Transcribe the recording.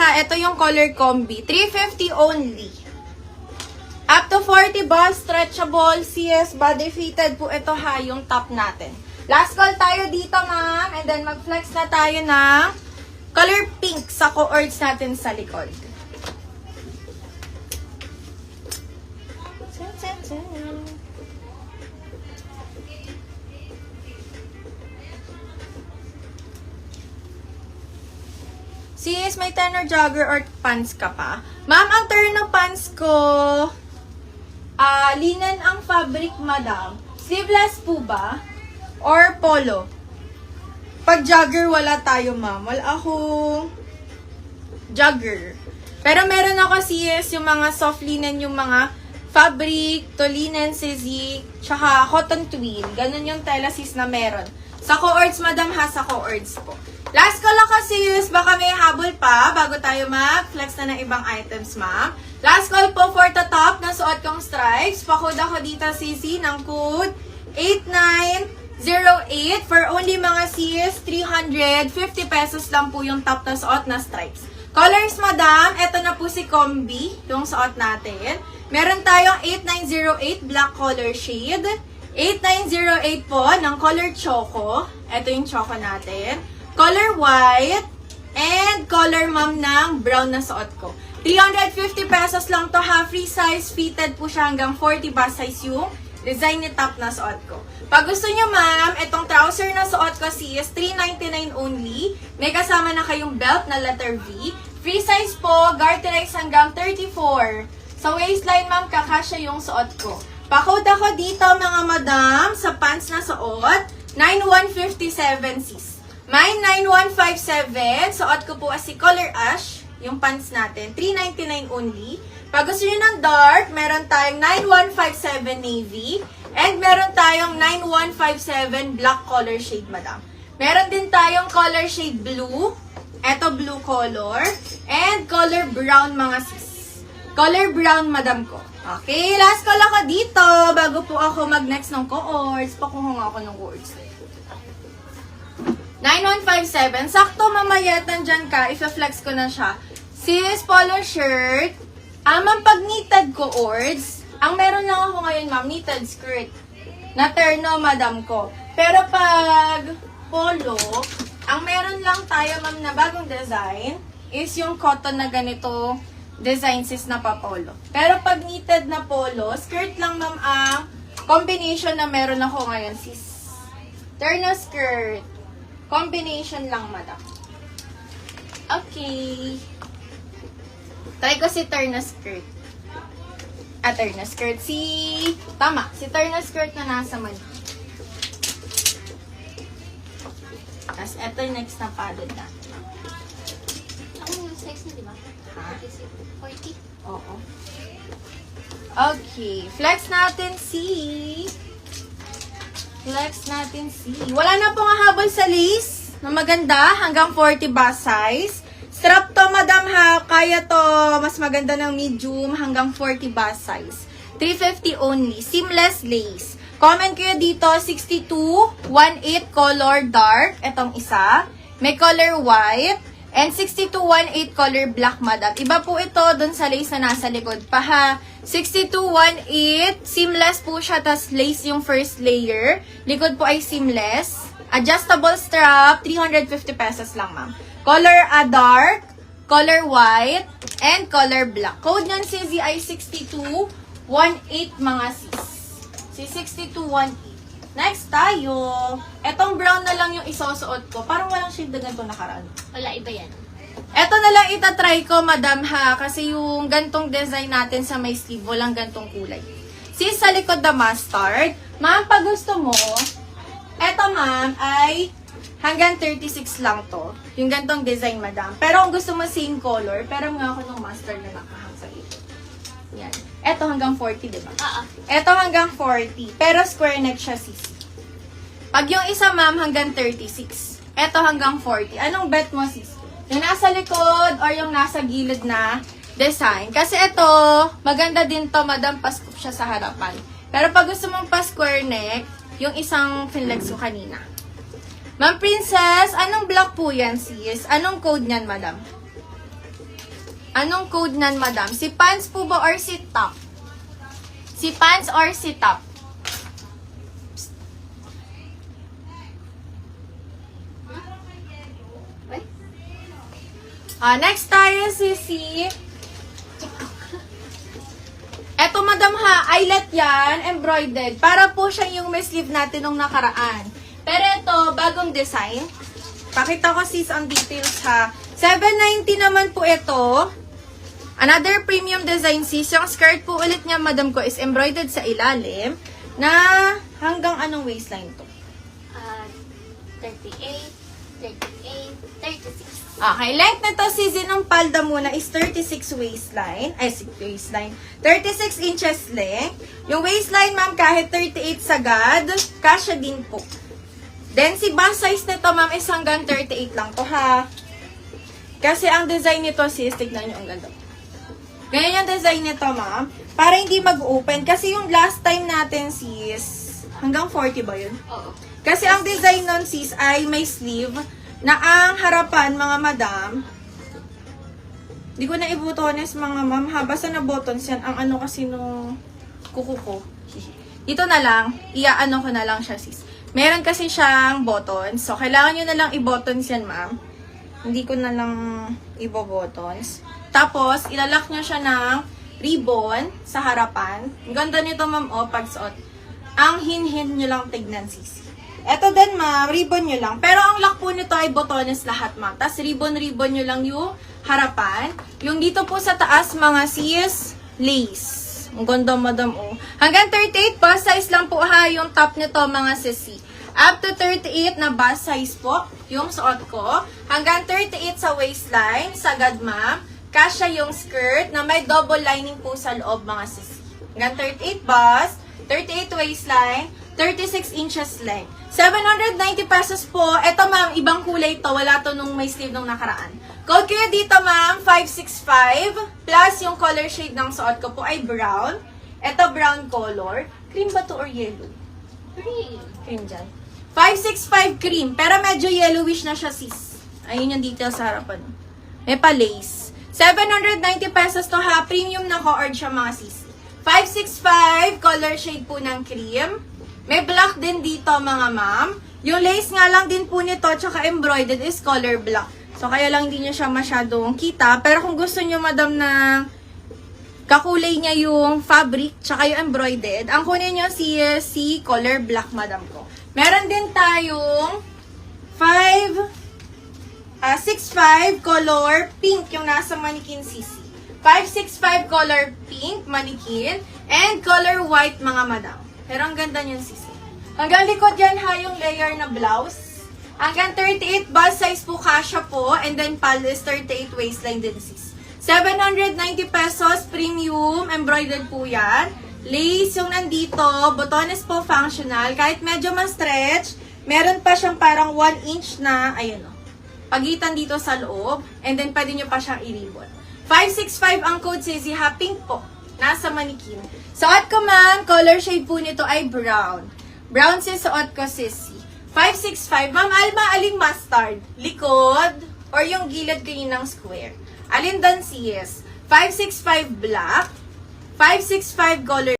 ha, ito yung color combi. 350 only. Up to 40 ba, stretchable, CS, body fitted po ito ha, yung top natin. Last call tayo dito, ma'am. And then mag-flex na tayo ng color pink sa coords natin sa likod. Sis, may tenor jogger or pants ka pa? Ma'am, ang turn ng pants ko, linen ang fabric, madam. Sleeveless po ba? Or polo? Pag jogger, wala tayo, ma'am. Wala akong jogger. Pero meron ako, sis, yung mga soft linen, yung mga fabric, to linen, sizi, tsaka cotton twill. Ganun yung tela, sis, na meron. Sa coords, madam, ha? Sa coords po. Last call lang kasi, sis. Baka may habol pa bago tayo mag-flex na ng ibang items, ma'am. Last call po for the top na suot kong stripes. Pakode ako dito, sisi, ng code 8908 for only mga sis, 350 pesos lang po yung top na suot na stripes. Colors, madam, eto na po si combi, yung suot natin. Meron tayong 8908 black color shade. 8908 po ng color choco. Eto yung choco natin. Color white, and color ma'am ng brown na suot ko. 350 pesos lang to ha. Free size, fitted po siya hanggang 40 bust size yung design ni top na suot ko. Pag gusto nyo ma'am, itong trouser na suot ko is 399 only. May kasama na kayong belt na letter V. Free size po, garterize hanggang 34. Sa waistline ma'am, kakasya yung suot ko. Pakode ako dito mga madam sa pants na suot, 9157 sis. May 9157, suot ko po as si color ash, yung pants natin, 399 only. Pag gusto nyo ng dark, meron tayong 9157 navy, and meron tayong 9157 black color shade, madam. Meron din tayong color shade blue, eto blue color, and color brown mga sis. Color brown, madam ko. Okay, last call ako dito, bago po ako mag-next ng coords. Pakuha nga ako ng coords. 9157. Sakto mamaya, nandyan ka. If-flex ko na siya. Sis, polo shirt. Ma'am, pag knitted coords, ang meron lang ako ngayon, ma'am, knitted skirt. Na terno, madam ko. Pero pag polo, ang meron lang tayo, ma'am, na bagong design is yung cotton na ganito design, sis, na pa-polo. Pero pag knitted na polo, skirt lang, ma'am, ang combination na meron ako ngayon, sis. Terno skirt. Combination lang, madam. Okay. Try ko si terno skirt. Terno skirt. Tama. Si terno skirt na nasa mali. Tapos, eto yung next na padded na. Ako yung size na, di ba? Ha? 40. Oo. Okay. Flex natin Flex natin wala na pong habol sa lace na maganda hanggang 40 bust size. Strap to, madam ha. Kaya to. Mas maganda ng medium hanggang 40 bust size. 350 only. Seamless lace. Comment kayo dito. 6218 color dark. Etong isa. May color white. And 6218 color black, madam. Iba po ito dun sa lace na nasa likod pa ha. 6218, seamless po siya, tas lace yung first layer. Likod po ay seamless. Adjustable strap, 350 pesos lang, ma'am. Color dark, color white, and color black. Code nyan si ay 6218 mga sis. Si 6218. Next tayo. Etong brown na lang yung isusuot ko. Parang walang shade na ganito nakaraan. Wala, iba yan. Eto na lang itatry ko, madam ha. Kasi yung gantong design natin sa may sleeve, walang gantong kulay. Sis, sa likod na mustard. Ma'am, pag gusto mo, eto ma'am ay hanggang 36 lang to. Yung gantong design, madam. Pero kung gusto mo same color, pero nga ako ng mustard na nakahang sa ito. Yan. Eto hanggang 40, diba? Eto hanggang 40. Pero square neck siya, sis. Pag yung isa, ma'am, hanggang 36. Eto hanggang 40. Anong bet mo, sis? Yung nasa likod or yung nasa gilid na design. Kasi ito, maganda din to, madam, pascoop siya sa harapan. Pero pag gusto mong pa-square neck, yung isang finlex ko kanina. Ma'am Princess, anong block po yan, sis? Anong code niyan, madam? Anong code nan, madam? Si pants po ba or si top? Si pants or si top? Ay, Next tayo si... Eto, madam ha, eyelet yan, embroidered. Para po siya yung may sleeve natin nung nakaraan. Pero ito, bagong design. Pakita ko sis ang details ha. 790 naman po ito. Another premium design sis. Yung skirt po ulit niya, madam ko, is embroidered sa ilalim na hanggang anong waistline to? 38, 36. Okay, length nito season ng palda muna is 36 waistline. Ay, waistline. 36 inches length. Yung waistline, ma'am, kahit 38 sagad, kasya din po. Then, si bust size nito, ma'am, is hanggang 38 lang to, ha? Kasi ang design nito, sis, tignan nyo ang ganda. Ganyan yung design nito, ma'am. Para hindi mag-open. Kasi yung last time natin, sis, hanggang 40 ba yun? Oo. Kasi ang design nun, sis, ay may sleeve na ang harapan, mga madam, di ko na ibutones, mga ma'am, ha? Basta na buttons yan. Ang ano kasi nung kuko ko. Dito na lang, iaano ko na lang siya, sis. Meron kasi siyang buttons. So, kailangan nyo na lang i-buttons yan, ma'am. Hindi ko na lang i-buttons. Tapos, ilalak nyo siya ng ribbon sa harapan. Ang ganda nito, ma'am, pagsuot. Ang hin-hin nyo lang tignan, sis. Eto din, ma'am, ribbon nyo lang. Pero ang lock po nito ay botones lahat, ma'am. Tapos ribbon-ribbon nyo lang yung harapan. Yung dito po sa taas, mga sis, lace. Ang ganda, madam, Hanggang 38, bust size lang po, ha, yung top nito, mga sisi. Up to 38 na bust size po, yung suot ko. Hanggang 38 sa waistline, sagad, ma'am. Kasya yung skirt na may double lining po sa loob, mga sisi. Hanggang 38 bust, 38 waistline, 36 inches length. 790 pesos po. Ito, ma'am, ibang kulay to. Wala to nung may sleeve nung nakaraan. Code kayo dito, ma'am, 565. Plus, yung color shade ng suot ko po ay brown. Ito, brown color. Cream ba to or yellow? Green. Cream dyan. 565 cream. Pero medyo yellowish na siya, sis. Ayun yung details sa harapan. May pa lace. 790 pesos to, ha. Premium na co-ord siya, mga sis. 565, color shade po ng cream. May black din dito, mga ma'am. Yung lace nga lang din po nito, tsaka embroidered is color black. So, kaya lang hindi nyo siya masyadong kita. Pero kung gusto nyo, madam, na kakulay niya yung fabric, tsaka yung embroidered, ang kunin nyo si color black, madam ko. Meron din tayong 6'5 color pink, yung nasa mannequin sisi. 565 color pink, mannequin, and color white, mga madam. Pero ang ganda niyan, sis. Hanggang likod yan, ha, yung layer na blouse. Hanggang 38 bust size po, kasya po. And then, pal is 38 waistline din, sis. 790 pesos, premium, embroidered po yan. Lace yung nandito, botones po functional. Kahit medyo ma-stretch, meron pa siyang parang 1 inch na, ayun o, pagitan dito sa loob. And then, pwede nyo pa siyang i-ribbon. 565 ang code, sisi, ha, pink po. Nasa mannequin. Suot ko, ma'am, color shade po nito ay brown. Brown si suot ko, sisi. 565. Ma'am, Alma, aling mustard? Likod? Or yung gilid kayo ng square? Alin doon, sis? 565 black. 565 color